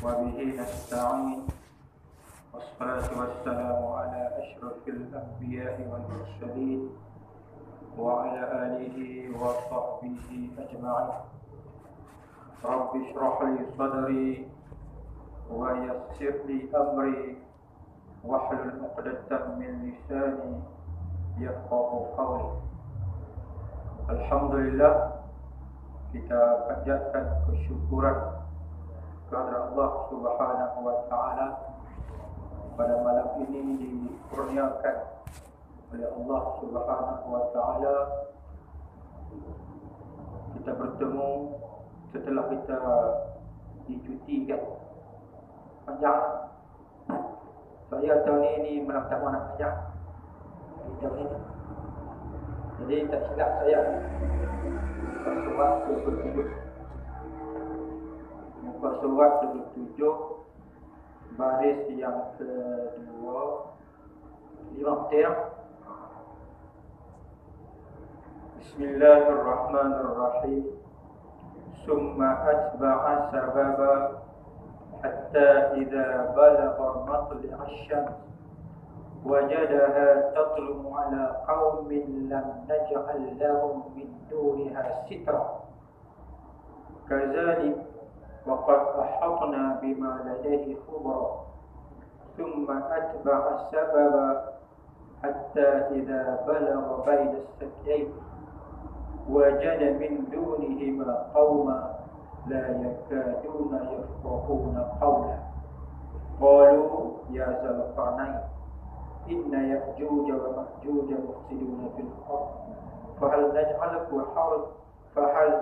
وبه نستعين والصلاة والسلام على أشرف الأنبياء والمرسلين وعلى آله وصحبه أجمعين. رب اشرح لي صدري ويسر لي أمري واحلل عقدة من لساني يفقه قولي. Alhamdulillah, kita panjatkan kesyukuran kepada Allah Subhanahu wa taala pada malam ini dikurniakan oleh Allah Subhanahu wa taala kita bertemu setelah kita dicutikan panjang. Saya tahun ini malam pertama nak panjang tahun ini. Jadi tak silap saya surat 27 muka surat 27 baris yang kedua 5 betul. Bismillahirrahmanirrahim. Summa atba'a sababa hatta idza balagha matli'a asy-syams wajadaha tatlu'u 'ala qaumin lam naj'al lahum min duniha sitra kadzalik waqad ahatna bima ladayhi khubra thumma atba'a sababa hatta idza balagha bayna as-saddayn wajada min dunihima qauma la yakaduna yafqahuna qawla qalu ya zal qarnayn inna ya'juj wa ma'juj mufsiduna fil ard fahal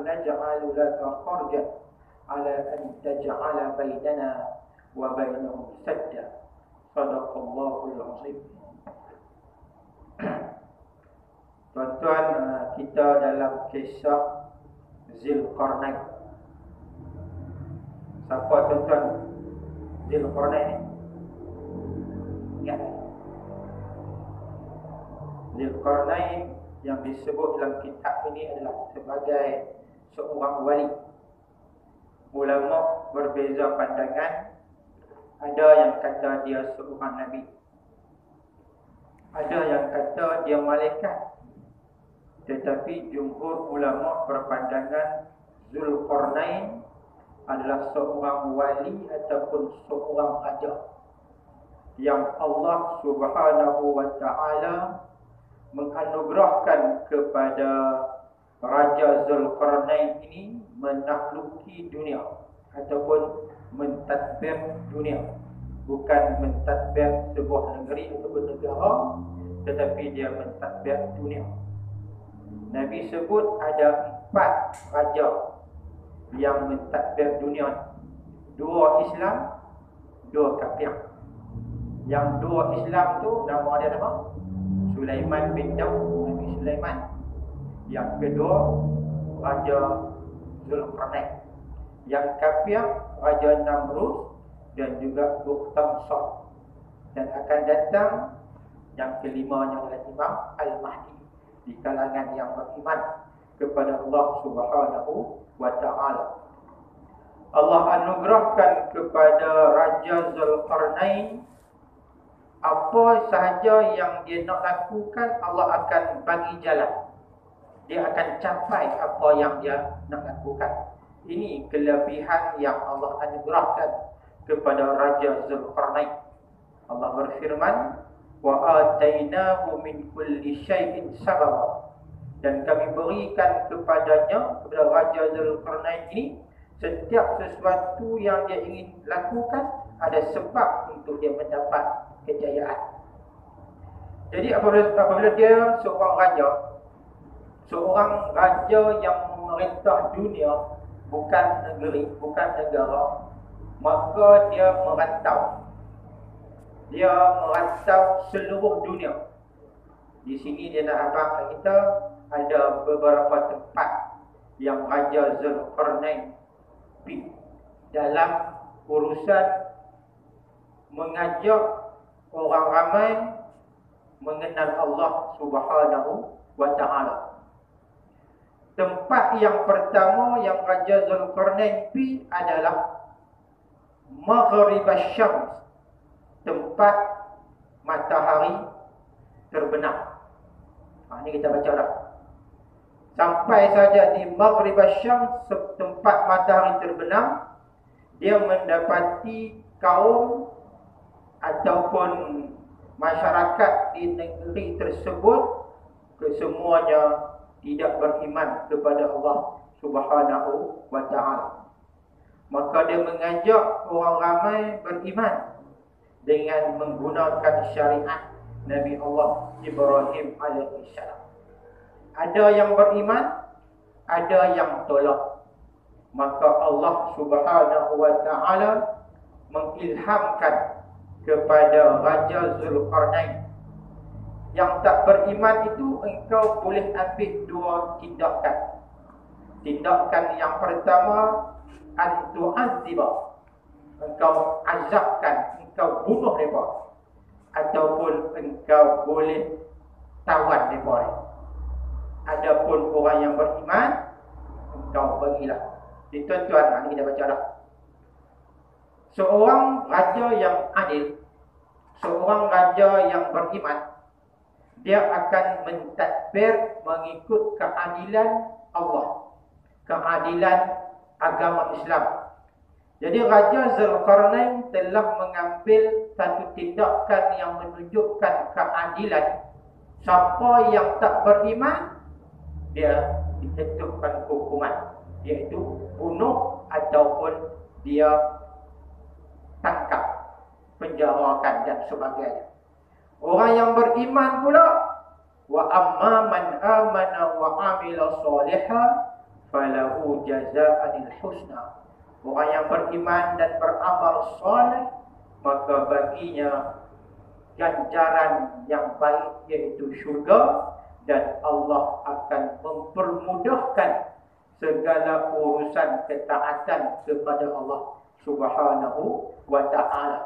naj'alu laka kharjan ala an taj'ala bainana wa bainahum sadda. Sadaqallahul azim. Tuan-tuan, kita dalam kisah Zulkarnain. Siapa tuan-tuan Zulkarnain ni? Ingat? Zulkarnain yang disebut dalam kitab ini adalah sebagai seorang wali. Ulama berbeza pandangan. Ada yang kata dia seorang nabi, ada yang kata dia malaikat. Tetapi jumhur ulama berpandangan Zulkarnain adalah seorang wali ataupun seorang raja yang Allah Subhanahu wa taala menganugerahkan kepada Raja Zulkarnain ini menakluki dunia ataupun mentadbir dunia. Bukan mentadbir sebuah negeri ataupun negara, tetapi dia mentadbir dunia. Nabi sebut ada 4 raja yang mentadbir dunia. 2 Islam, 2 kafir. Yang 2 Islam tu nama dia apa? Sulaiman bin Daud, Nabi Sulaiman. Yang kedua Raja Zulkarnain. Yang kafir Raja Namrud dan juga Bukhtamsar. Dan akan datang yang kelimanya adalah Imam Al-Mahdi di kalangan yang beriman kepada Allah Subhanahu wa taala. Allah anugerahkan kepada Raja Zulkarnain apa sahaja yang dia nak lakukan, Allah akan bagi jalan. Dia akan capai apa yang dia nak lakukan. Ini kelebihan yang Allah anugerahkan kepada Raja Zulkarnain. Allah berfirman, wa atainahu min kulli syai'in sababa. Dan kami berikan kepadanya, kepada Raja Zulkarnain ini, setiap sesuatu yang dia ingin lakukan ada sebab untuk dia mendapat kejayaan. Jadi apabila dia seorang raja yang memerintah dunia, bukan negeri, bukan negara, maka dia merantau. Dia merantau seluruh dunia. Di sini dia nak abang kita ada beberapa tempat yang Raja Zulkarnain pergi dalam urusan mengajak orang ramai mengenal Allah Subhanahu wa taala. Tempat yang pertama yang Raja Zulkarnain pergi adalah maghrib asy-syams, tempat matahari terbenam. Ini kita baca dah. Sampai saja di maghrib asy-syams, tempat matahari terbenam, dia mendapati kaum ataupun masyarakat di negeri tersebut kesemuanya tidak beriman kepada Allah Subhanahu wa ta'ala. Maka dia mengajak orang ramai beriman dengan menggunakan syariat Nabi Allah Ibrahim alaihissalam. Ada yang beriman, ada yang tolak. Maka Allah Subhanahu wa ta'ala mengilhamkan kepada Raja Zulkarnain. Yang tak beriman itu, engkau boleh ambil dua tindakan. Tindakan yang pertama, an-tu'azzibah, engkau azabkan, engkau bunuh mereka, ataupun engkau boleh tawan mereka. Adapun orang yang beriman, engkau pergilah. Tuan-tuan, ini kita baca dah. Seorang raja yang adil, seorang raja yang beriman, dia akan mentadbir mengikut keadilan Allah, keadilan agama Islam. Jadi Raja Zulkarnain telah mengambil satu tindakan yang menunjukkan keadilan. Siapa yang tak beriman, dia dijatuhkan hukuman, iaitu bunuh ataupun dia tangkap, penjarakan dan sebagainya. Orang yang beriman pula, wa amma man amana wa amila shalihan falahu jazaa'ul husna. Orang yang beriman dan beramal saleh, maka baginya ganjaran yang baik, iaitu syurga, dan Allah akan mempermudahkan segala urusan ketaatan kepada Allah Subhanahu wa ta'ala.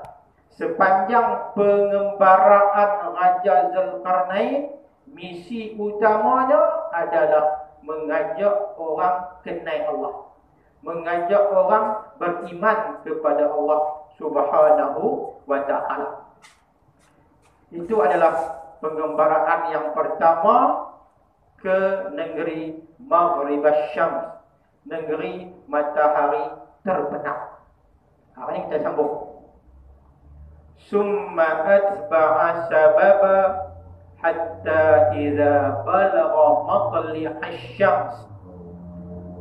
Sepanjang pengembaraan Raja Zulkarnain, misi utamanya adalah mengajak orang kenal Allah, mengajak orang beriman kepada Allah Subhanahu wa ta'ala. Itu adalah pengembaraan yang pertama ke negeri Maghrib asy-Syams, negeri matahari terbenam. Hari ini kita sambung. Summa atba'a sababa hatta idza balagha matli'asy syams.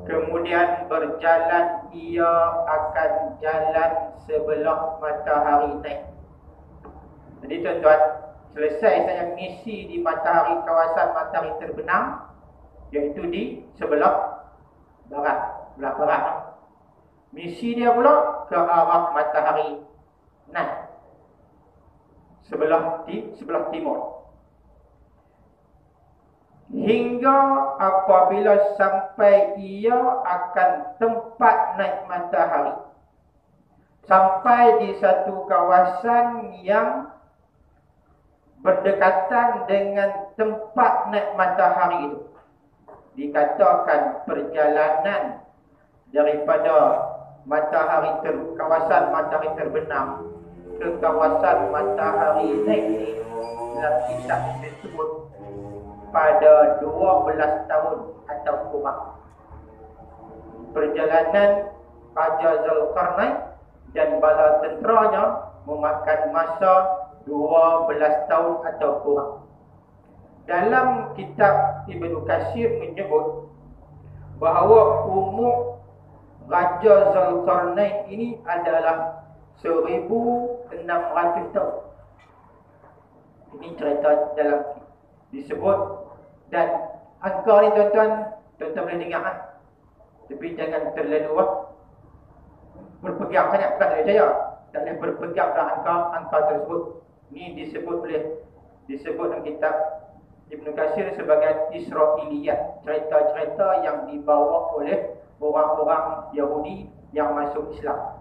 Kemudian berjalan ia akan jalan sebelah matahari naik. Jadi tuan-tuan, selesai saya misi di matahari, kawasan matahari terbenam, iaitu di sebelah barat, belah barat. Misi dia pula ke arah matahari naik, sebelah timur. Hingga apabila sampai ia akan tempat naik matahari, sampai di satu kawasan yang berdekatan dengan tempat naik matahari itu. Dikatakan perjalanan daripada kawasan matahari terbenam ke kawasan matahari naik ini dalam kisah disebut pada 12 tahun atau kurang. Perjalanan Raja Zulkarnain dan bala tenteranya memakan masa 12 tahun atau kurang. Dalam kitab Ibnu Katsir menyebut bahawa umur Raja Zulkarnain ini adalah 1600 tahun. Ini cerita dalam disebut, dan angka ni tuan-tuan boleh dengar, tapi jangan terlalu berpegang sangat, bukan tak percaya. Tak boleh berpegang dah angka tersebut. Ini disebut dalam kitab Ibnu Katsir sebagai Israiliyat, cerita-cerita yang dibawa oleh orang-orang Yahudi yang masuk Islam.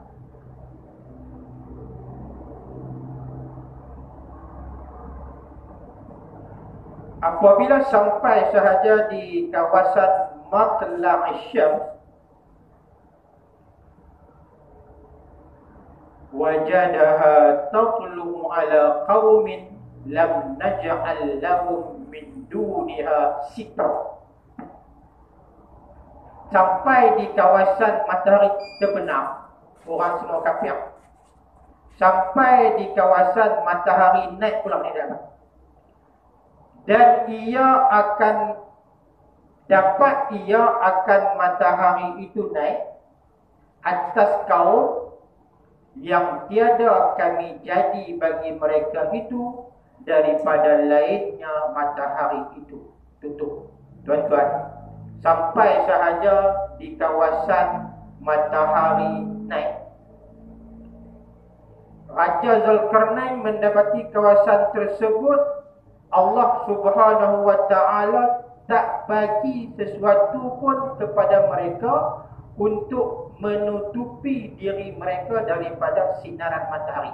Apabila sampai sahaja di kawasan Matla'asy Syams, wajadaha tatlu ala qaumin lam naj'al lahum min duniha sitra. Sampai di kawasan matahari terbenam, orang semua kafir. Sampai di kawasan matahari naik pula di dalam. Dan ia akan matahari itu naik atas kaum yang tiada kami jadi bagi mereka itu daripada lainnya matahari itu. Tutup. Tuan-tuan, sampai sahaja di kawasan matahari naik. Raja Zulkarnain mendapati kawasan tersebut, Allah Subhanahu wa ta'ala tak bagi sesuatu pun kepada mereka untuk menutupi diri mereka daripada sinaran matahari.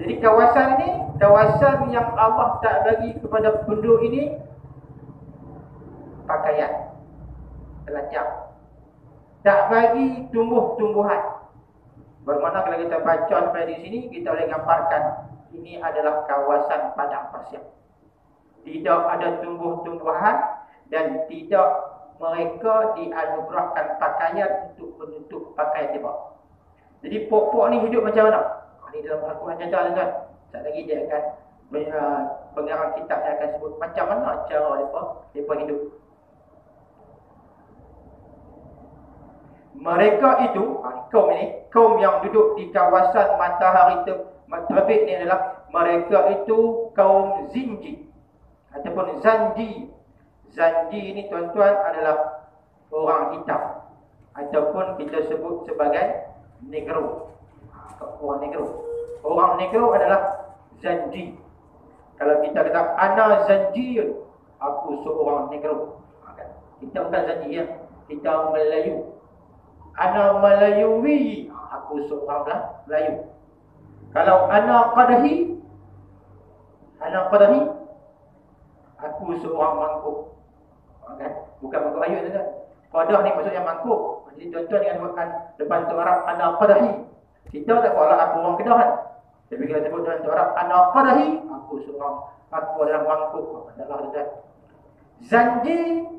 Jadi kawasan ini, kawasan yang Allah tak bagi kepada penduduk ini pakaian, telanjang. Tak bagi tumbuh-tumbuhan. Bermakna kalau kita baca sampai di sini, kita boleh gambarkan ini adalah kawasan padang pasir. Tidak ada tumbuh-tumbuhan dan tidak mereka dianugerahkan pakaian untuk menutup pakaian dia. Jadi pokok ni hidup macam mana? Ini dalam Al-Quran nyata tuan. Sekejap lagi dia akan pengarang kitab dia akan sebut macam mana cara mereka hidup. Mereka itu, kaum yang duduk di kawasan matahari terbit ni adalah mereka itu kaum Zinji ataupun Zanji. Zanji ini tuan-tuan adalah orang hitam ataupun kita sebut sebagai Negro. Orang Negro. Orang Negro adalah Zanji. Kalau kita kata ana Zanjiyun, aku seorang Negro. Kita bukan Zanji ya, kita Melayu. Ana Melayuwi, aku seorang Melayu. Kalau ana Qadhi, aku seorang mangkuk. Bukan mangkuk ayu tuan. Qadah ni maksudnya mangkuk. Jadi tuan-tuan dengan depan tu Arab ana Qadhi. Kita tak kalau aku orang Kedah kan. Tapi kalau sebut depan tu Arab ana Qadhi, aku adalah mangkuk. Adalah tuan. Zanji,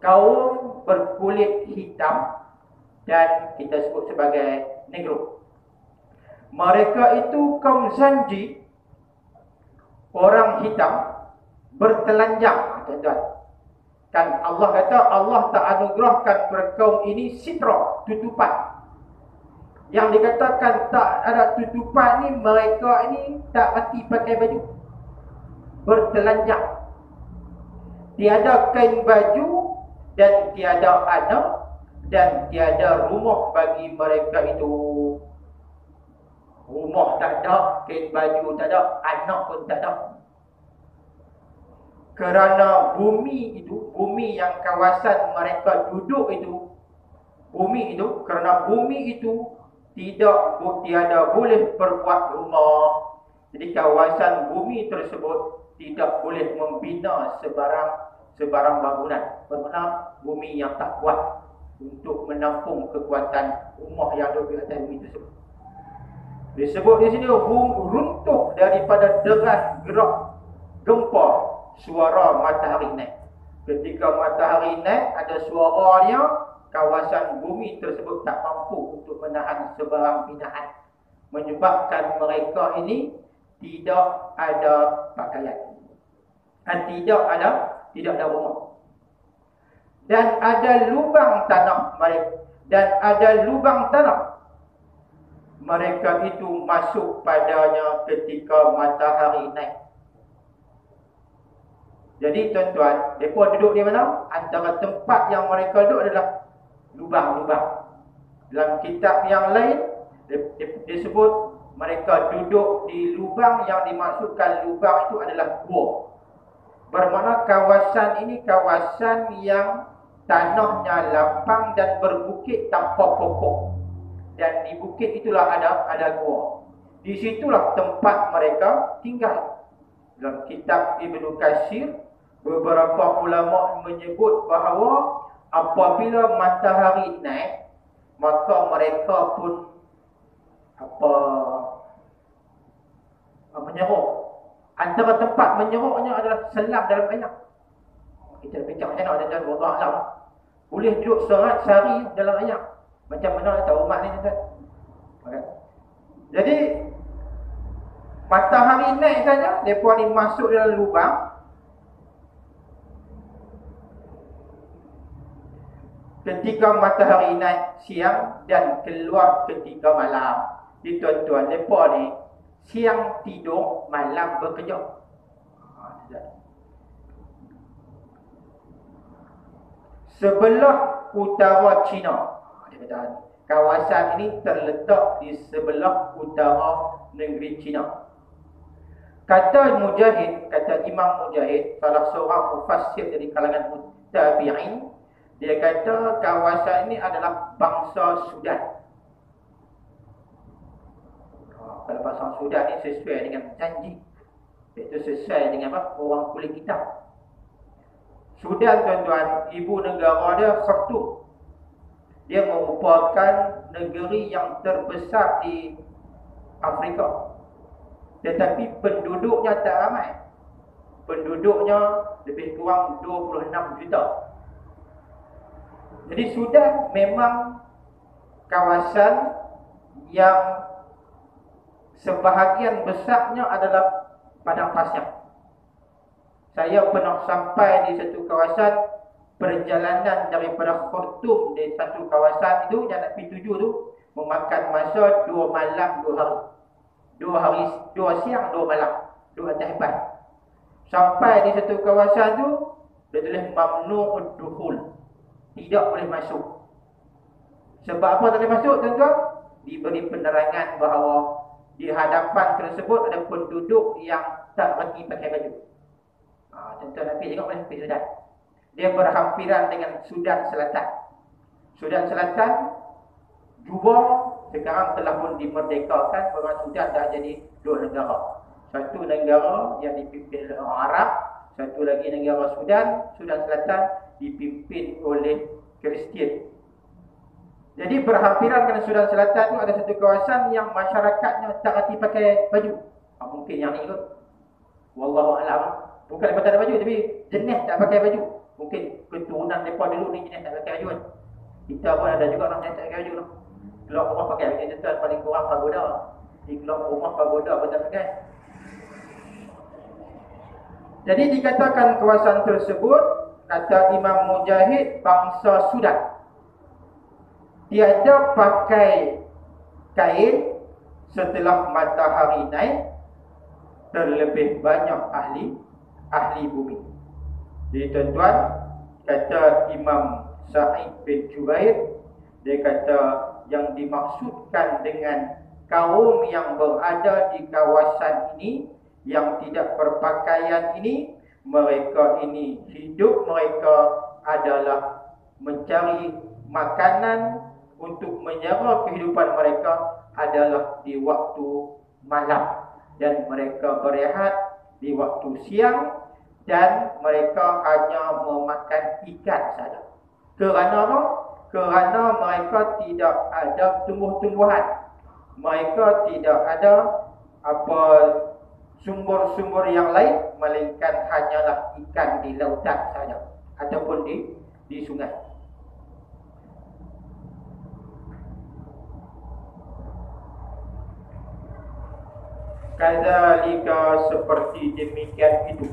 kaum berkulit hitam dan kita sebut sebagai Negro. Mereka itu kaum Zanji, orang hitam bertelanjang, tuan-tuan. Kan Allah kata Allah tak anugerahkan kepada kaum ini sitra, tutupan. Yang dikatakan tak ada tutupan ni, mereka ini tak mati pakai baju, bertelanjang. Tiada kain baju dan tiada anak dan tiada rumah bagi mereka itu. Rumah tak ada, kain baju tak ada, anak pun tak ada. Kerana bumi itu, bumi yang kawasan mereka duduk itu, kerana bumi itu tiada boleh berbuat rumah. Jadi kawasan bumi tersebut tidak boleh membina sebarang bangunan. Bermakna bumi yang tak kuat untuk menampung kekuatan rumah yang ada di atas bumi tersebut. Disebut di sini runtuh daripada deras gerak gempa suara matahari naik. Ketika matahari naik, ada suaranya, kawasan bumi tersebut tak mampu untuk menahan sebarang binaan, menyebabkan mereka ini tidak ada pakaian dan tidak ada rumah. Dan ada lubang tanah mereka itu masuk padanya ketika matahari naik. Jadi tuan-tuan, mereka duduk di mana? Antara tempat yang mereka duduk adalah lubang-lubang. Dalam kitab yang lain disebut mereka duduk di lubang, yang dimaksudkan lubang itu adalah gua. Bermakna kawasan ini kawasan yang tanahnya lapang dan berbukit tanpa pokok. Dan di bukit itulah ada gua. Di situlah tempat mereka tinggal. Dalam kitab Ibnu Katsir, beberapa ulama menyebut bahawa apabila matahari naik, maka mereka pun menyeruk. Antara tempat menyeruknya adalah selam dalam air. Kita bincang macam mana dan Allah Alam. Boleh duduk sehari dalam air. Macam mana tahu umat ni tuan. Okay. Jadi matahari naik saja, mereka ni masuk dalam lubang. Ketika matahari naik siang dan keluar ketika malam. Jadi tuan-tuan, mereka ni siang tidur, malam bekerja. Sebelah utara China, kawasan ini terletak di sebelah utara negeri China. Kata Mujahid, kata Imam Mujahid, salah seorang mufassir dari kalangan tabi'in, dia kata kawasan ini adalah bangsa Sudan. Kalau bangsa Sudan ini sesuai dengan janji, iaitu sesuai dengan apa? Orang kulit hitam. Sudan tuan-tuan, ibu negara dia Khartoum. Dia merupakan negeri yang terbesar di Afrika. Tetapi penduduknya tak ramai. Penduduknya lebih kurang 26 juta. Jadi Sudan memang kawasan yang sebahagian besarnya adalah padang pasir. Saya pernah sampai di satu kawasan, perjalanan daripada Khartoum di satu kawasan itu yang nak pergi tuju tu memakan masa 2 malam 2 hari. 2 siang 2 malam, 2 atas hebat. Sampai di satu kawasan tu dia tulis mamnu'ud dukhul. Tidak boleh masuk. Sebab apa tak boleh masuk tuan-tuan? Diberi penerangan bahawa di hadapan tersebut ada penduduk yang tak berhenti pakai baju. Tuan-tuan nak pergi tengok boleh pergi Sudan. Dia berhampiran dengan Sudan Selatan. Sudan Selatan Juba sekarang telah pun dimerdekakan. Orang Sudan dah jadi 2 negara. Satu negara yang dipimpin oleh orang Arab, satu lagi negara Sudan Selatan dipimpin oleh Kristian. Jadi berhampiran dengan Sudan Selatan tu ada satu kawasan yang masyarakatnya tak reti pakai baju. Mungkin yang ni kot. Wallahu a'lam. Bukan mereka tak ada baju, tapi jenis tak pakai baju. Mungkin keturunan mereka dulu ni jenis tak pakai baju kan. Kita pun ada juga orang yang tak pakai baju tu. Keluar rumah pakai baju tuan paling kurang pagoda. Di keluar rumah pagoda pun tak pakai. Jadi dikatakan kawasan tersebut, kata Imam Mujahid, bangsa Sudan tiada pakai kain setelah matahari naik, terlebih banyak ahli bumi. Jadi tuan-tuan, kata Imam Sa'id bin Jubair, dia kata yang dimaksudkan dengan kaum yang berada di kawasan ini, yang tidak berpakaian ini, mereka ini hidup mereka adalah mencari makanan untuk menyara kehidupan mereka adalah di waktu malam, dan mereka berehat di waktu siang, dan mereka hanya memakan ikan saja. Kerana apa? Kerana mereka tidak ada tumbuh-tumbuhan. Mereka tidak ada sumber-sumber yang lain, melainkan hanyalah ikan di lautan saja ataupun di sungai. Kadzalika, seperti demikian itu,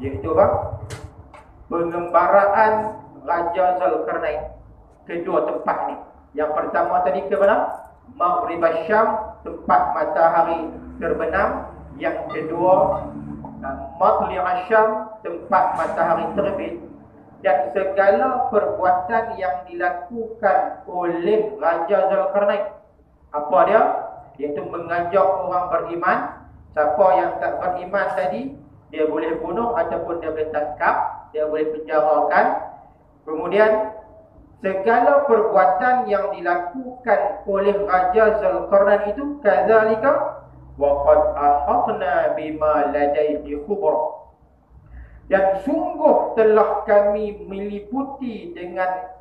iaitu apa? Pengembaraan Raja Zulkarnain kedua tempat ni. Yang pertama tadi ke mana? Maghrib Syam, tempat matahari terbenam. Yang kedua Matli' Syam, tempat matahari terbit. Dan segala perbuatan yang dilakukan oleh Raja Zulkarnain, apa dia? Iaitu mengajak orang beriman. Siapa yang tak beriman tadi, dia boleh bunuh ataupun dia boleh tangkap, dia boleh penjarakan. Kemudian segala perbuatan yang dilakukan oleh Raja Zulkarnain itu, kadzalika wa qad ahatna bima ladaihi khubra, dan sungguh telah kami meliputi dengan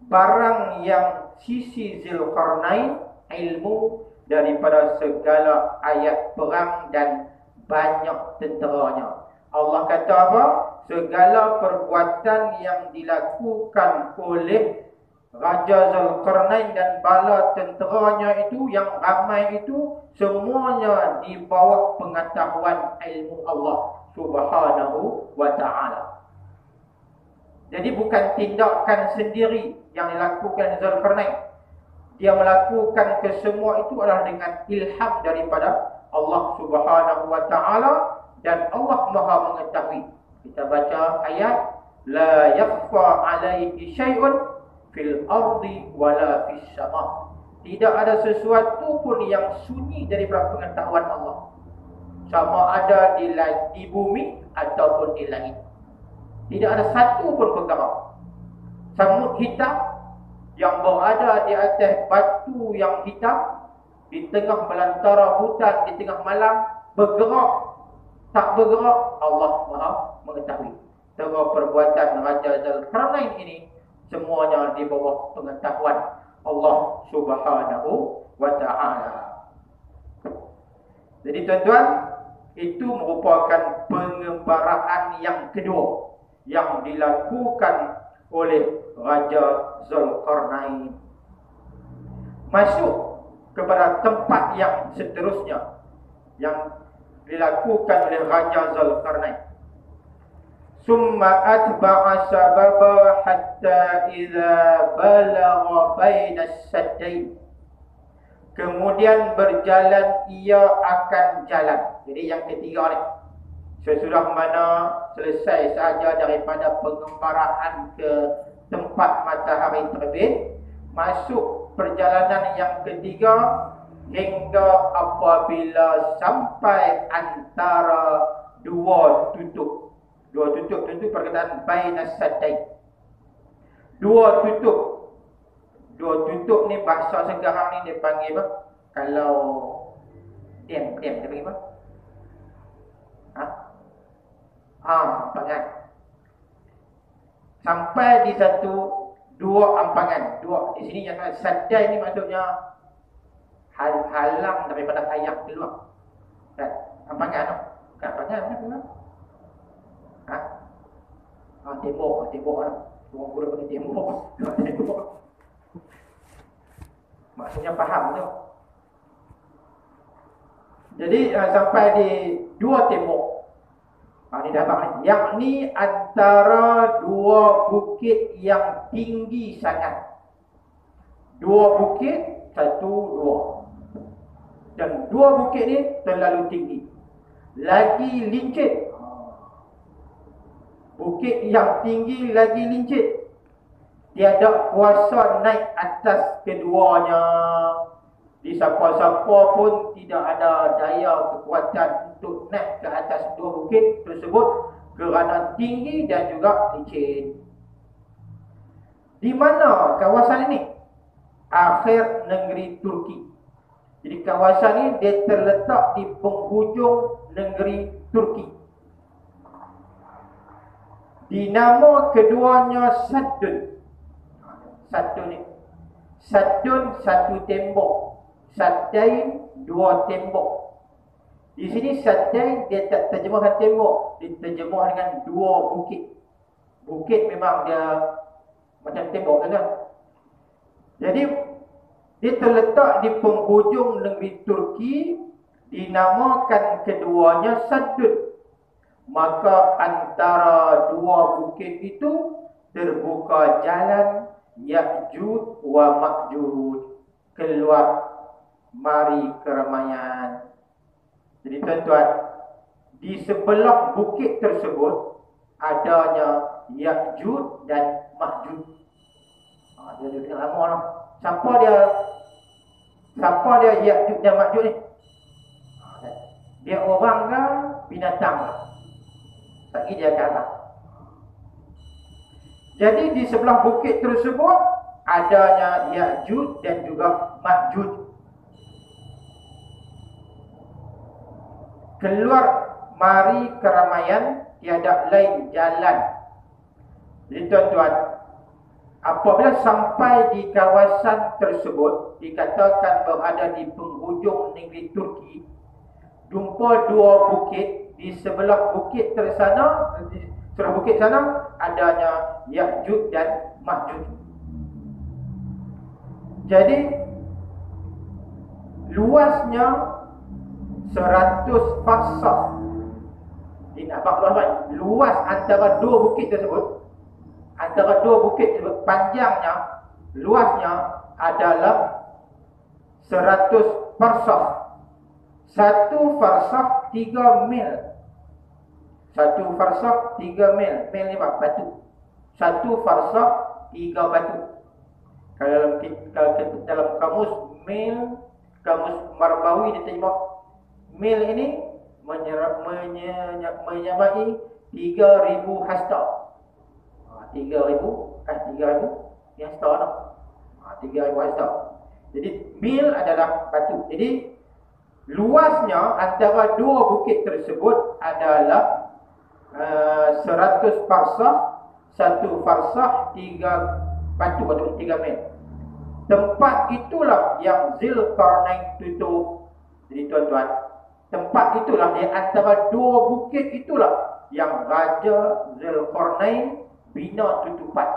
barang yang sisi Zulkarnain ilmu daripada segala ayat perang dan banyak tenteranya. Allah kata apa? Segala perbuatan yang dilakukan oleh Raja Zulkarnain dan bala tenteranya itu, yang ramai itu, semuanya di bawah pengetahuan ilmu Allah Subhanahu wa ta'ala. Jadi bukan tindakan sendiri yang dilakukan Zulkarnain. Dia melakukan kesemua itu adalah dengan ilham daripada Allah Subhanahu wa ta'ala, dan Allah Maha mengetahui. Kita baca ayat, la yakhfa alaihi syai'un fil ardi wala fis sama. Tidak ada sesuatu pun yang sunyi daripada pengetahuan Allah, sama ada di bumi ataupun di langit. Tidak ada satu pun bergerak. Samud hitam yang berada di atas batu yang hitam, di tengah belantara hutan, di tengah malam, bergerak tak bergerak, Allah Maha mengetahui. Terus perbuatan Raja Zulkarnain ini semuanya di bawah pengetahuan Allah Subhanahu wa ta'ala. Jadi tuan-tuan, itu merupakan pengembaraan yang kedua yang dilakukan oleh Raja Zulkarnain. Masuk kepada tempat yang seterusnya yang dilakukan oleh Raja Zulkarnain. Summa atba'a sababa hatta idza balagha baina as-saddain. Kemudian berjalan ia akan jalan. Jadi yang ketiga ni, sesudah mana selesai sahaja daripada pengembaraan ke tempat matahari terbit, masuk perjalanan yang ketiga hingga apabila sampai antara dua tutup. Dua tutup tentu perkataan bainas saddain. Dua tutup ni bahasa sekarang ni dia panggil apa? Kalau dam dia panggil apa? Ampangan. Sampai di dua ampangan. Di sini yang saddai ni maksudnya halang daripada air keluar. Kan? Ampangan tu. Kan ampangan kan? Tembok lah. Orang guru panggil tembok. Maksudnya faham tu. Jadi sampai di dua tembok. Ini dah faham. Yang ni antara dua bukit yang tinggi sangat. Dua bukit, dua. Dan dua bukit ni terlalu tinggi. Lagi lincit. Bukit yang tinggi lagi lincit. Tiada kuasa naik atas keduanya. Di siapa-siapa pun tidak ada daya kekuatan untuk naik ke atas dua bukit tersebut kerana tinggi dan juga licin. Di mana kawasan ini? Akhir negeri Turki. Jadi kawasan ini dia terletak di penghujung negeri Turki. Dinama keduanya Saddun. Saddun satu tembok. Saddain dua tembok. Di sini Saddain dia tak terjemahkan tembok, diterjemah dengan dua bukit. Bukit memang dia macam tembok kan. Jadi dia terletak di penghujung negeri Turki, dinamakan keduanya Saddun. Maka antara dua bukit itu terbuka jalan Ya'juj wa Ma'juj, keluar mari keramaian. Jadi tuan-tuan, di sebelah bukit tersebut adanya Ya'juj dan Ma'juj. Dia dengar lama lah. Siapa dia Ya'juj dan Ma'juj ni? Dia orang ke binatang lah? Bagi dia kata. Jadi di sebelah bukit tersebut adanya Ya'juj dan juga Ma'juj. Keluar mari keramaian, tiada lain jalan. Jadi tuan-tuan, Apabila sampai di kawasan tersebut, dikatakan berada di penghujung negeri Turki, jumpa dua bukit. Di sebelah bukit tersana, di sebelah bukit sana adanya Ya'juj dan Ma'juj. Jadi luasnya 100 farsakh. Ini nampak luas antara dua bukit tersebut. Antara dua bukit tersebut, panjangnya, luasnya adalah 100 farsakh. Satu farsakh 3 mil. Satu farsakh 3 mil. Mil ni apa? Batu. Satu farsakh 3 batu. Kalau dalam kamus mil, kamus Marbawi diterjemah, mil ini menyamai 3,000 hasta. 3,000 hasta noh. 3,000 hasta. Jadi mil adalah batu. Jadi luasnya antara dua bukit tersebut adalah 100 farsakh. Satu farsakh 3 batu atau 3 mil. Tempat itulah yang Zulkarnain tutup. Jadi tuan-tuan, tempat itulah di antara dua bukit itulah yang Raja Zulkarnain bina tutupan.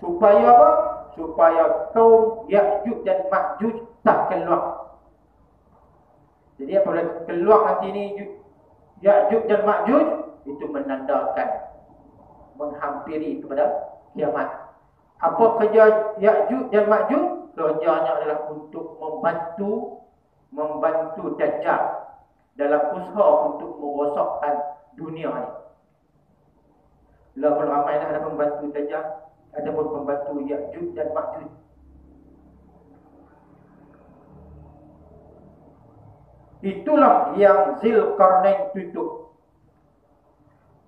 Supaya apa? Supaya kaum Ya'juj dan Ma'juj tak keluar. Jadi apabila keluar nanti ni Ya'juj dan Ma'juj, itu menandakan menghampiri kepada kiamat. Apa kerja Ya'juj dan Ma'juj? Kerjanya adalah untuk membantu Dajjal dalam usaha untuk merosakkan dunia ni. Lalu ramai dah ada pembantu Dajjal, ada pun pembantu Ya'juj dan Ma'juj. Itulah yang Zulkarnain tutup.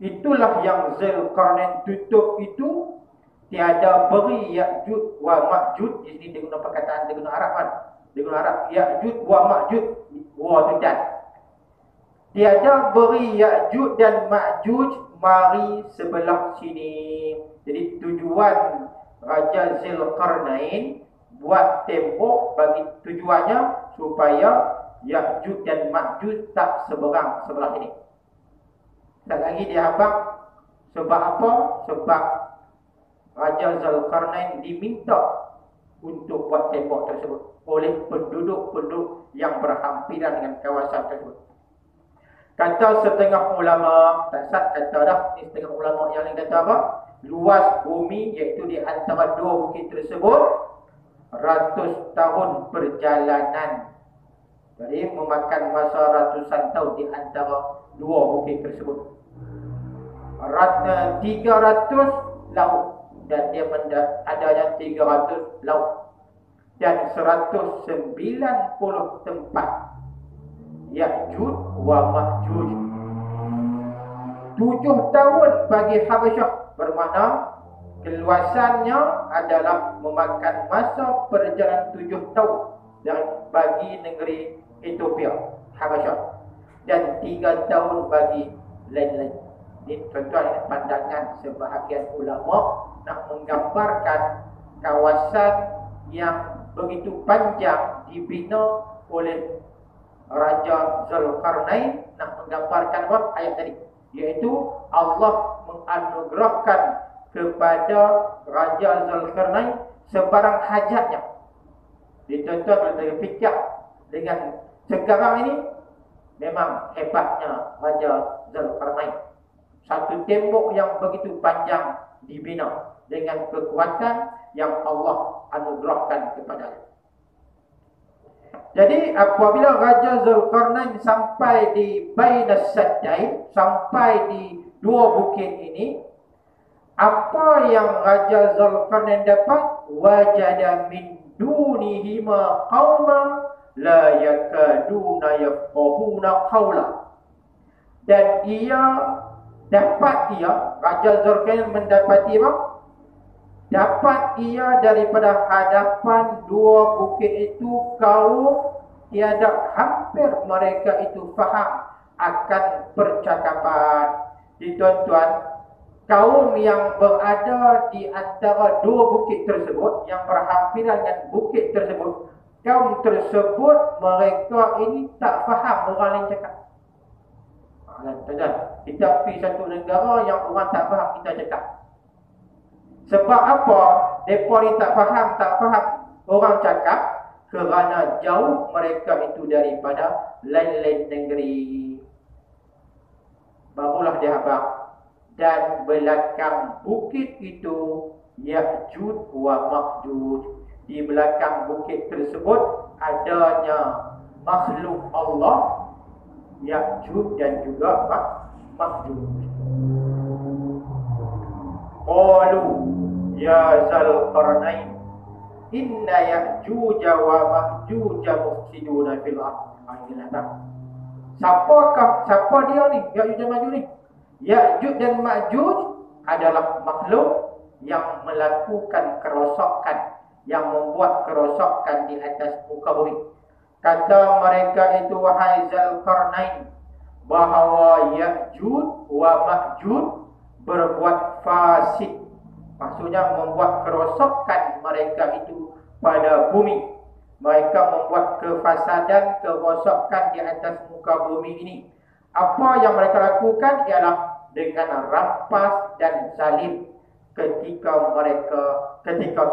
Itulah yang Zulkarnain tutup itu. Tiada beri Ya'juj wa Ma'juj. Di sini dia guna perkataan, dia guna Arab kan. Dia guna Arab. Ya'juj wa Ma'juj. Wa tu dan. Tiada beri Ya'juj dan Ma'juj mari sebelah sini. Jadi tujuan Raja Zulkarnain buat tembok bagi tujuannya supaya Ya'juj dan Ma'juj tak seberang sebelah ini. Dan lagi dia habaq. Sebab apa? Sebab Raja Zulkarnain diminta untuk buat tembok tersebut oleh penduduk-penduduk yang berhampiran dengan kawasan tersebut. Kata setengah ulama, tak sat kata dah, ni setengah ulama yang lain kata apa? Luas bumi iaitu di antara dua bukit tersebut 100 tahun perjalanan. Jadi memakan masa ratusan tahun di antara dua bukit tersebut. 300 laut. Dan dia adanya 300 laut dan 190 tempat Ya'juj wa Ma'juj. 7 tahun bagi Habasyah, bermakna keluasannya adalah memakan masa perjalanan 7 tahun dan bagi negeri Ethiopia, Habasyah, dan 3 tahun bagi lain-lain. Ini tuan-tuan, pandangan sebahagian ulama nak menggambarkan kawasan yang begitu panjang dibina oleh Raja Zulkarnain. Nak menggambarkan apa ayat tadi, iaitu Allah menganugerahkan kepada Raja Zulkarnain sebarang hajatnya. Jadi tuan-tuan kalau fikir dengan sekarang ini, memang hebatnya Raja Zulkarnain. Satu tembok yang begitu panjang dibina dengan kekuatan yang Allah anugerahkan kepadanya. Jadi apabila Raja Zulkarnain sampai di Bainas Saddain, sampai di dua bukit ini, apa yang Raja Zulkarnain dapat? Wajada min dunihima qauma la yakaduna yafqahuna qawla. Dan Raja Zulkarnain mendapati apa? Dapat ia daripada hadapan dua bukit itu kaum tiada hampir mereka itu faham akan percakapan. Jadi tuan-tuan, kaum yang berada di antara dua bukit tersebut, yang berhampiran dengan bukit tersebut, kaum tersebut mereka ini tak faham orang lain cakap. Tuan-tuan, kita pergi satu negara yang orang tak faham kita cakap. Sebab apa? Mereka ni tak faham orang cakap kerana jauh mereka itu daripada lain-lain negeri. Barulah dia habaq. Dan belakang bukit itu Ya'juj wa Ma'juj. Di belakang bukit tersebut adanya makhluk Allah, Ya'juj dan juga Ma'juj. Qalu ya Zal Qarnain inna Ya'juj wa Ma'juj mufsiduna fil ardh. Siapa dia ni? Ya'juj dan Ma'juj ni. Ya'juj dan Ma'juj adalah makhluk yang melakukan kerosakan, yang membuat kerosakan di atas muka bumi. Kata mereka itu, wahai Zulkarnain, bahawa Ya'juj wa Ma'juj berbuat fasid. Maksudnya membuat kerosakan mereka itu pada bumi. Mereka membuat kefasadan, kerosakan di atas muka bumi ini. Apa yang mereka lakukan ialah dengan rampas dan zalim ketika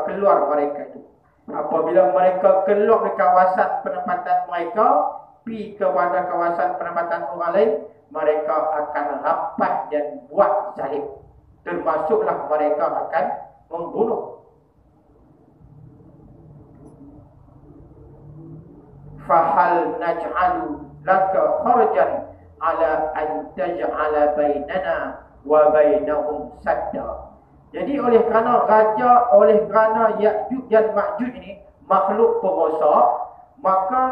keluar mereka itu. Apabila mereka keluar dari kawasan penempatan mereka, pergi kepada kawasan penempatan orang lain, mereka akan rampas dan buat zalim. Termasuklah mereka akan membunuh. Fahal naj'alu laka kharjan ala an taj'ala bainana wa bainahum sadda. Jadi oleh kerana Ya'juj dan Ma'juj ini makhluk perosak, maka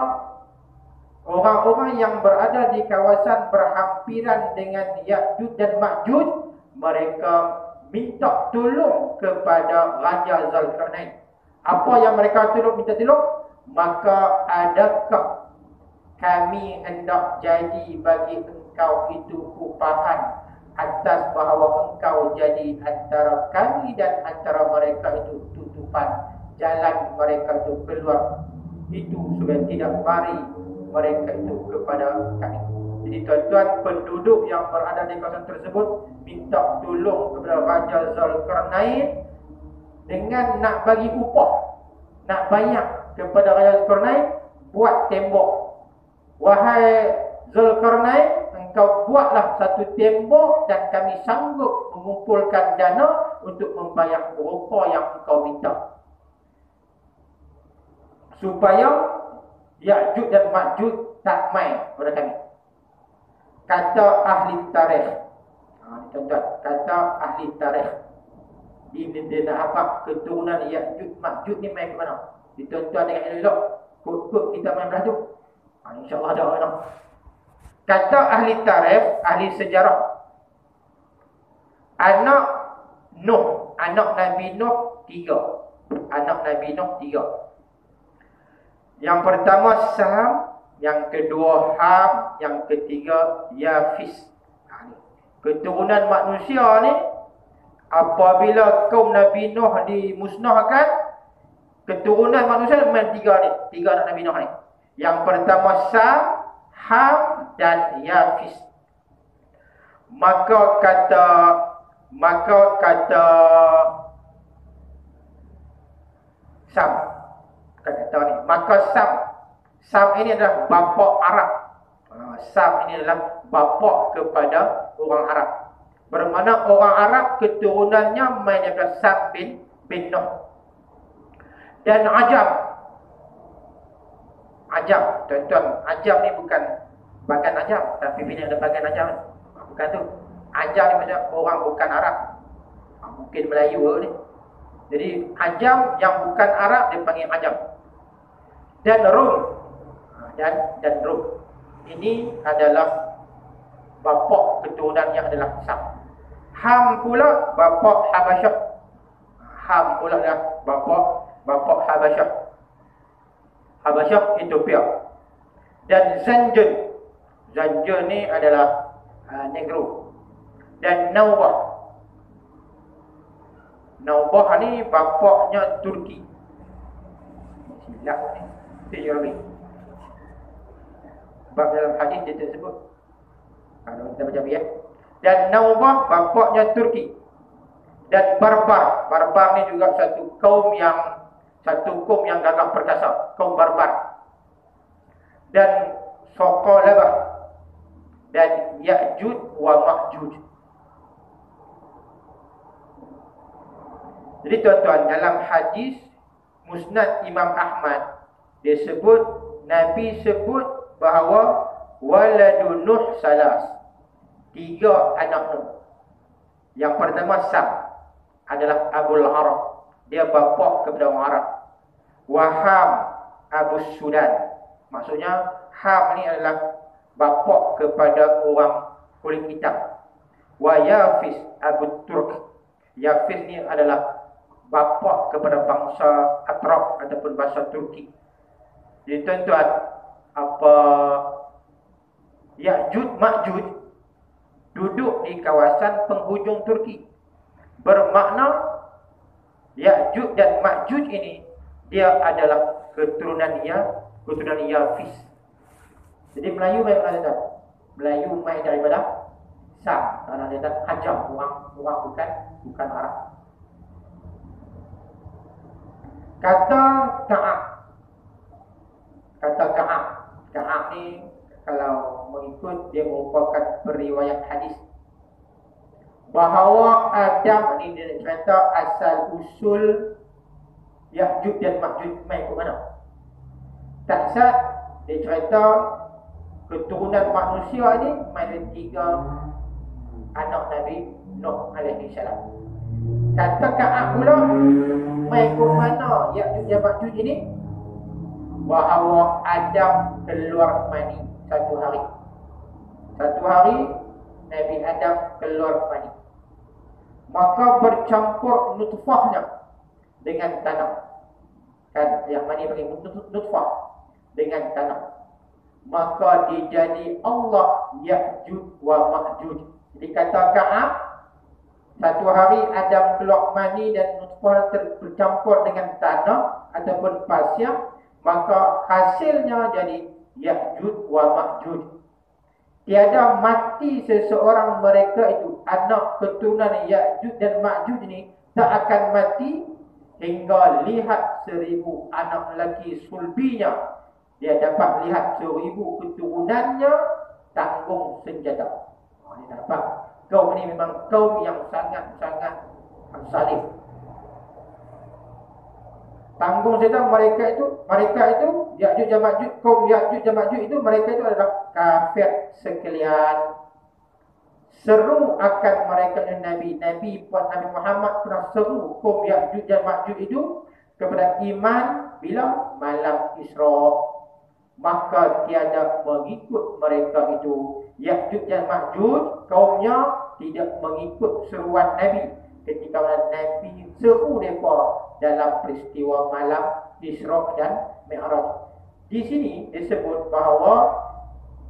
orang-orang yang berada di kawasan berhampiran dengan Ya'juj dan Ma'juj, mereka minta tolong kepada Raja Zulkarnain. Apa yang mereka minta tolong? Maka adakah kami hendak jadi bagi engkau itu upahan atas bahawa engkau jadi antara kami dan antara mereka itu tutupan jalan mereka itu keluar, itu supaya tidak mari mereka itu kepada kami. Jadi tuan-tuan, penduduk yang berada di kawasan tersebut minta tolong kepada Raja Zulkarnain dengan nak bagi upah, nak bayar kepada Raja Zulkarnain buat tembok. Wahai Zulkarnain, engkau buatlah satu tembok dan kami sanggup mengumpulkan dana untuk membayar berapa yang engkau minta, supaya Ya'juj dan Ma'juj tak main pada kami. Kata ahli tarikh, tuan-tuan, kata ahli tarikh, dia nak habaq keturunan Ya'juj Ma'juj ni main ke mana? Tuan-tuan dengan elok, kut-kut kita main belah tu. InsyaAllah ada orang. Kata ahli tarikh, ahli sejarah, anak Nabi Nuh 3. Anak Nabi Nuh 3. Yang pertama Sam, yang kedua Ham, yang ketiga Yafis. Keturunan manusia ni, apabila kaum Nabi Nuh dimusnahkan, keturunan manusia memang 3 ni. 3 anak Nabi Nuh ni. Yang pertama Sam, Ham dan Yafis. Maka kata Sam, kata ni, maka Sam ini adalah bapa Arab. Sam ini adalah bapa kepada orang Arab. Bermakna orang Arab keturunannya main daripada Sam bin Nuh. Dan Ajam, tuan-tuan, Ajam ni bukan bagan Ajam, tapi bila ada bagan Ajam, bukan tu. Ajam ni macam orang bukan Arab, mungkin Melayu ni. Jadi Ajam yang bukan Arab dia panggil Ajam. Dan Rum, dan Rum ini adalah bapa keturunan yang adalah Sam. Ham pula bapa Habasyah. Ham pula adalah bapa Habasyah. Habasyah Ethiopia. Dan Zanjun ni adalah Negro. Dan Nawbah Naubah ni bapaknya Turki. Silap ni. Itu je. Sebab dalam hadis dia tak sebut. Kalau kita baca ya. Dan Naubah bapaknya Turki. Dan Barbar. Barbar ni juga satu kaum yang gagah perkasa. Kaum Barbar. Dan Soqalabah. Dan Ya'juj wa Ma'juj. Jadi tuan-tuan, dalam hadis Musnad Imam Ahmad, dia sebut, Nabi sebut bahawa waladu Nuh salas. 3 anak Nuh. Yang pertama Sam adalah Abul Arab. Dia bapa kepada orang Arab. Waham Abu Sudan. Maksudnya Ham ni adalah bapa kepada orang kulit hitam. Wa Yafis Abu Turk. Yafis ni adalah bapa kepada bangsa Atraq ataupun bangsa Turki. Jadi tuan-tuan, apa Ya'juj Ma'juj duduk di kawasan penghujung Turki. Bermakna Ya'juj dan Ma'juj ini dia adalah keturunan Yafis. Jadi Melayu mai mana tuan? Melayu mai daripada Sam. Karena dia dah Ajam, orang bukan Arab. Kata Ka'ab. Ka'ab ni kalau mengikut dia merupakan periwayat hadis bahawa Adam ni dia cerita asal usul Ya'juj dan Ma'juj mai ke mana. Taksat dia cerita keturunan manusia ni mai dari 3 anak Nabi Nuh alaihi salam. Kata Ka'ab pula mai ke mana Ya'juj dan Ma'juj ini, bahawa Adam keluar mani satu hari. Satu hari Nabi Adam keluar mani. Maka bercampur nutfahnya dengan tanah. Kan yang mani panggil nutfah dengan tanah. Maka dijadi Allah Ya'juj wa Ma'juj. Jadi kata Ka'ab, satu hari Adam keluar mani dan nutfah tercampur dengan tanah ataupun pasir, maka hasilnya jadi Ya'juj wa Ma'juj. Tiada mati seseorang mereka itu, anak keturunan Ya'juj dan Ma'juj ini tak akan mati hingga lihat 1000 anak lelaki sulbinya. Dia dapat lihat 1000 keturunannya tanggung senjata. Dia dapat. Kaum ini memang kaum yang sangat-sangat salih. Tanggung senjata mereka itu Ya'juj dan Ma'juj, kaum Ya'juj dan Ma'juj itu, mereka itu adalah kafir sekalian. Seru akan mereka dengan Nabi Muhammad pernah seru kaum Ya'juj dan Ma'juj itu kepada iman bila malam Isra. Maka tiada mengikut mereka itu. Ya'juj dan Ma'juj kaumnya tidak mengikut seruan Nabi ketika Nabi seru mereka dalam peristiwa malam Isra dan Mi'raj. Di sini disebut bahawa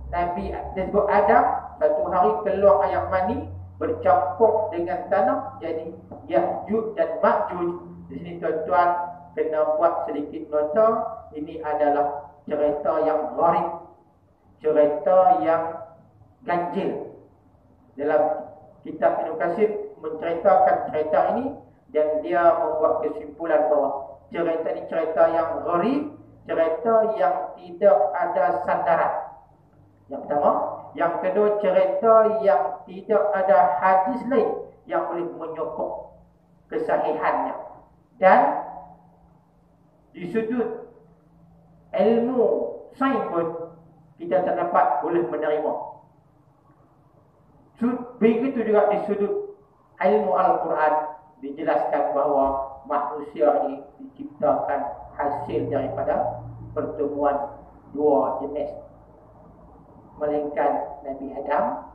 Nabi disebut Adam satu hari keluar air mani bercampur dengan tanah jadi Ya'juj dan Ma'juj. Di sini tuan-tuan kena buat sedikit nota, ini adalah cerita yang gharib, cerita yang ganjil. Dalam kitab Ibnu Katsir menceritakan cerita ini dan dia membuat kesimpulan bahawa cerita ini cerita yang gharib, cerita yang tidak ada sandaran. Yang pertama. Yang kedua, cerita yang tidak ada hadis lain yang boleh menyokong kesahihannya. Dan di sudut ilmu sains pun kita tak dapat boleh menerima. Begitu juga di sudut ilmu Al-Quran dijelaskan bahawa manusia ini diciptakan hasil daripada pertemuan 2 jenis, melainkan Nabi Adam,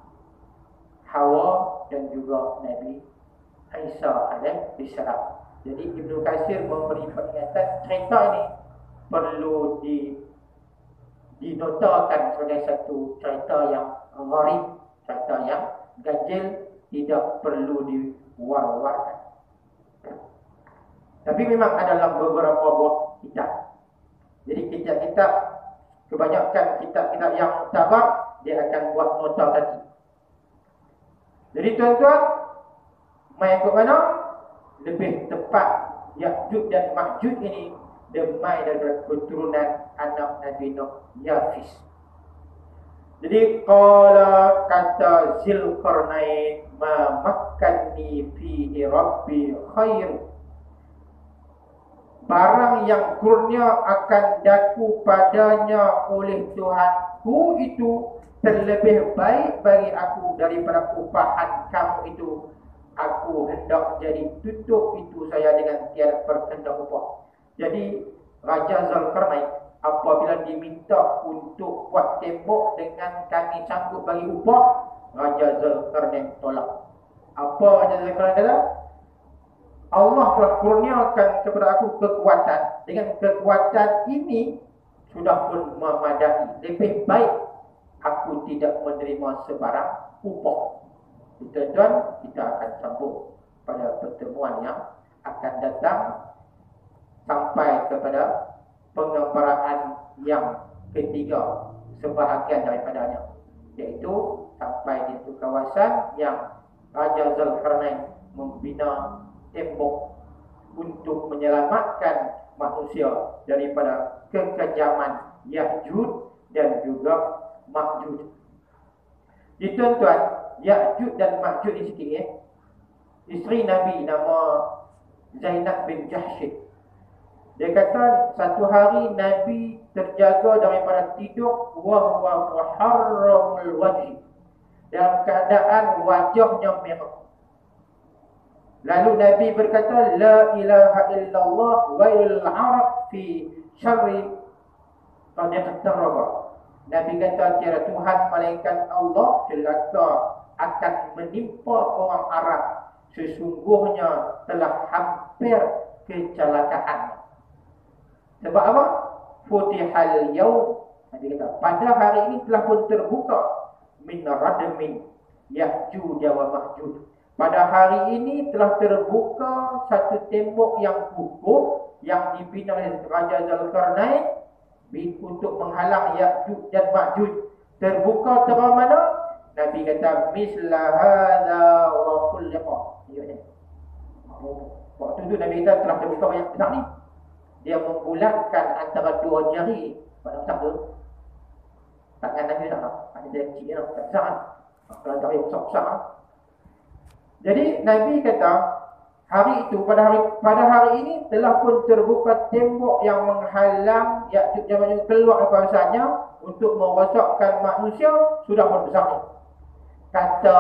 Hawa dan juga Nabi Isa alaihi salam. Jadi Ibnu Katsir memberi peringatan cerita ini perlu dinotakan sebagai satu cerita yang gharib, cerita yang ganjil, tidak perlu diwar-warkan. Tapi memang ada dalam beberapa buah kitab. Jadi kitab-kitab, kebanyakan kitab-kitab yang muktabar, dia akan buat nota kaki. Jadi tuan-tuan, mai ke mana? Lebih tepat Ya'juj dan Ma'juj ini dia mai daripada keturunan anak Nabi Nuh, Yafis. Jadi qala kata Zulkarnain, ma makkanni fihi rabbi khair. Barang yang kurnia akan daku padanya oleh Tuhanku itu terlebih baik bagi aku daripada upahan kamu itu. Aku hendak jadi tutup itu saya dengan tiada perkendak upah. Jadi Raja Zulkarnain apabila diminta untuk buat tembok dengan kami sanggup bagi upah, Raja Zulkarnain tolak. Apa Raja Zulkarnain kata? Allah telah kurniakan kepada aku kekuatan. Dengan kekuatan ini sudah pun memadai. Lebih baik aku tidak menerima sebarang upah. Tuan-tuan, kita akan sambung pada pertemuan yang akan datang sampai kepada pengembaraan yang ketiga sebahagian daripadanya, iaitu sampai di kawasan yang Raja Zulkarnain membina tembok untuk menyelamatkan manusia daripada kekejaman Ya'juj dan juga Ma'juj. Jadi tuan-tuan, Ya'juj dan Ma'juj ni sikit isteri Nabi nama Zainab bin Jahsh. Dia kata satu hari Nabi terjaga daripada tidur wa huwa muharramul wajhi, dalam keadaan wajahnya merah. Lalu Nabi berkata, la ilaha illallah wailul arab fi syarri qad iqtaraba. Nabi kata tiada Tuhan melainkan Allah, celaka akan menimpa orang Arab, sesungguhnya telah hampir kecelakaan. Sebab apa? Futihal yaum. Nabi kata pada hari ini telah pun terbuka min radmin Ya'juj wa Ma'juj. Pada hari ini telah terbuka satu tembok yang kukuh yang dibina oleh Raja Zulkarnain untuk menghalang Ya'juj dan Ma'juj. Terbuka terang mana? Nabi kata misla hadza wa kulliqa. Waktu itu Nabi kata telah terbuka banyak besar ni. Dia membulatkan antara dua jari pada besar tu. Tangan Nabi tak ada dia kecil tak besar. Kalau jari besar-besar. Jadi Nabi kata hari itu pada hari ini telah pun terbuka tembok yang menghalang Ya'juj dan Ma'juj keluar dari kawasannya untuk merosakkan manusia, sudah pun besar ni. Kata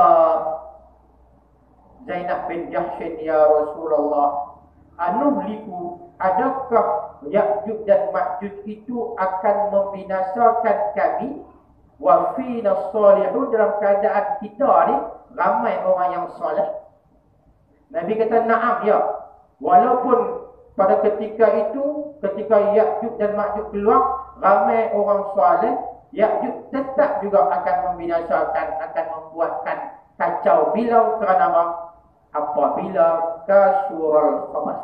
Zainab bin Jahsh, ya Rasulullah, anuhliku, adakah Ya'juj dan Ma'juj itu akan membinasakan kami? Wa fina salihun, dalam keadaan kita ni ramai orang yang soleh. Nabi kata na'am, ya. Walaupun pada ketika itu, ketika Ya'juj dan Ma'juj keluar, ramai orang soleh, Ya'juj tetap juga akan membinasakan, akan membuatkan kacau bilau. Kerana apa? Apabila kasural khabas,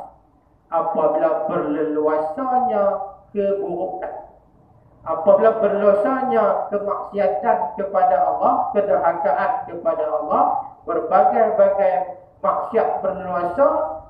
apabila berleluasanya keburukan, apabila berleluasanya kemaksiatan kepada Allah, kederhakaan kepada Allah, berbagai-bagai maksiat berleluasa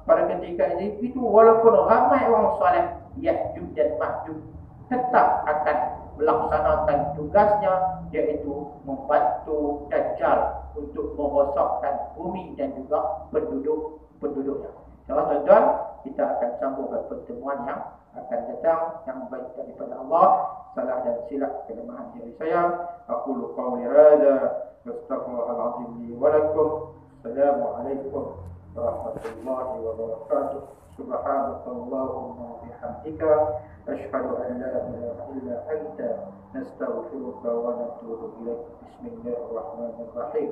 pada ketika itu, walaupun ramai orang soleh, Ya'juj dan Ma'juj tetap akan melaksanakan tugasnya, iaitu membantu Dajjal untuk merosakkan bumi dan juga penduduknya. Tuan-tuan, kita akan sambung ke pertemuan yang akan datang yang baik daripada Allah. Salah dan silap kelemahan diri saya. Aqulu qawli hadza wastaghfirullahal azim li wa lakum. Assalamualaikum warahmatullahi wabarakatuh. Subhanakallahumma wa bihamdika asyhadu an la ilaha illa anta nastaghfiruka wa natubu ilaik. Bismillahirrahmanirrahim.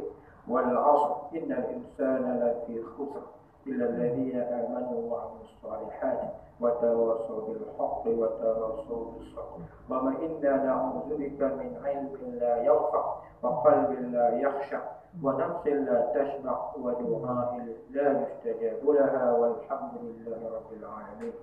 Wal 'ashr innal insana lafi khusr illa alladhina amanu wa 'amilus salihati wa tawassaw bil haqqi wa tawassaw bis sabr. Wa ma inna na'udzubika min 'ilmin la yanfa' wa qalbin la yakhsha ونفس لا تشبع ودعاء لا يستجاب لها والحمد لله رب العالمين.